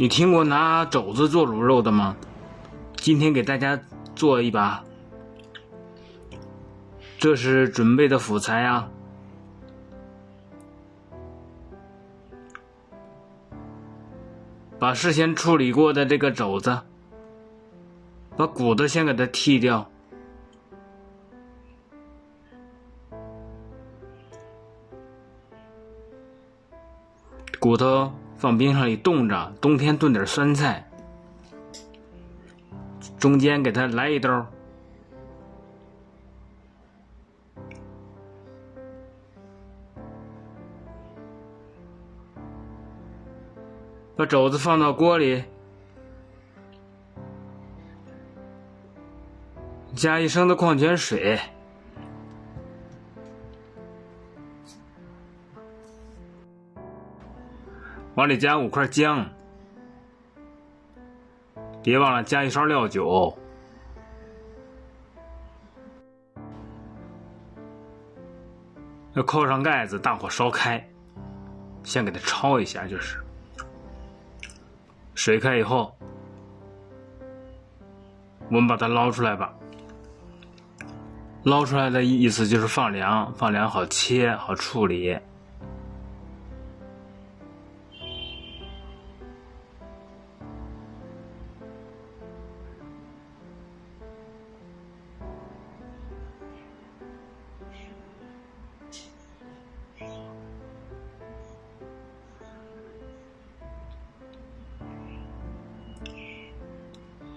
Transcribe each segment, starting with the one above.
你听过拿肘子做卤肉的吗？今天给大家做一把。这是准备的辅材啊，把事先处理过的这个肘子，把骨头先给它剔掉，骨头放冰箱里冻着，冬天炖点酸菜，中间给它来一刀，把肘子放到锅里，加1升的矿泉水，往里加5块姜，别忘了加1勺料酒，要扣上盖子，大火烧开，先给它焯一下，就是水开以后，我们把它捞出来吧。捞出来的意思就是放凉，放凉好切好处理。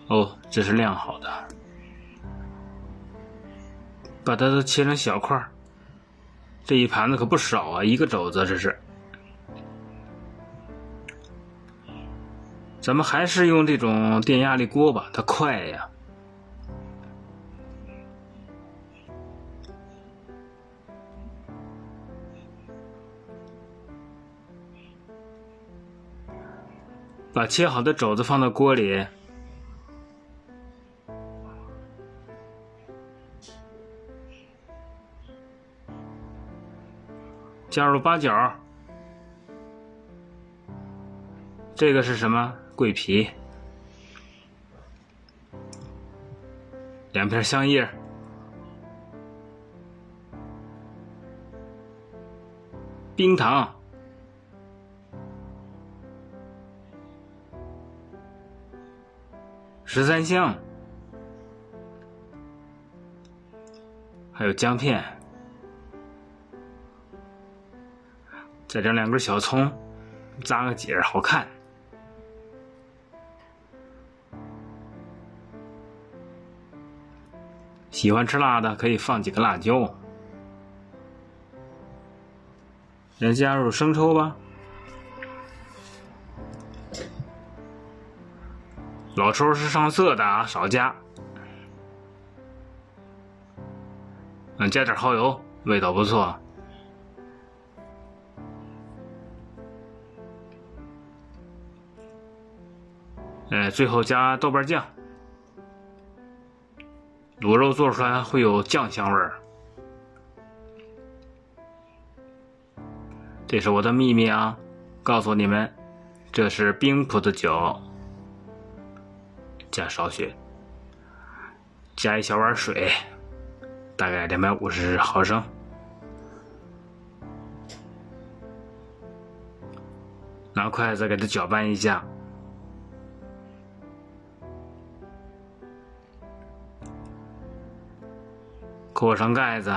哦，这是晾好的，把它都切成小块，这一盘子可不少啊，一个肘子这是。咱们还是用这种电压力锅吧，它快呀。把切好的肘子放到锅里，加入八角，这个是什么？桂皮，2片香叶，冰糖，十三香，还有姜片，再整2根小葱，扎个结好看。喜欢吃辣的可以放几个辣椒。再加入生抽吧，老抽是上色的啊，少加。加点蚝油，味道不错。最后加豆瓣酱，卤肉做出来会有酱香味儿。这是我的秘密啊，告诉你们，这是冰葡萄酒，加少许，加1小碗水，大概250毫升，拿筷子给它搅拌一下，扣上盖子，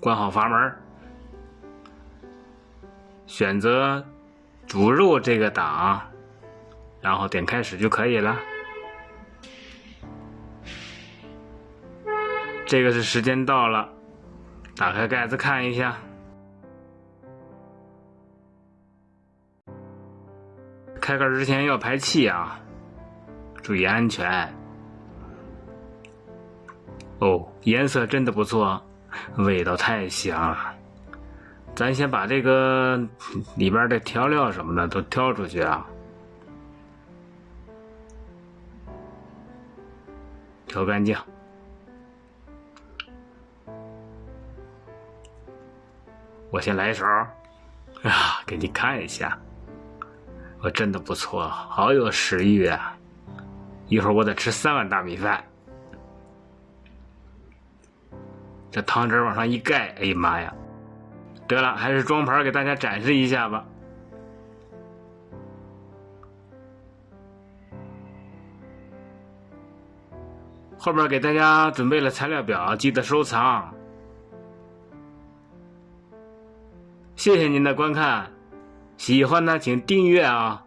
关好阀门，选择煮肉这个档，然后点开始就可以了。这个是时间到了，打开盖子看一下。开盖之前要排气啊，注意安全。哦，颜色真的不错，味道太香了。咱先把这个里边的调料什么的都挑出去啊，挑干净。我先来一勺，给你看一下。我真的不错，好有食欲啊！一会儿我得吃3碗大米饭。这汤汁往上一盖，哎呀妈呀！得了，还是装盘给大家展示一下吧。后边给大家准备了材料表，记得收藏。谢谢您的观看，喜欢呢请订阅啊。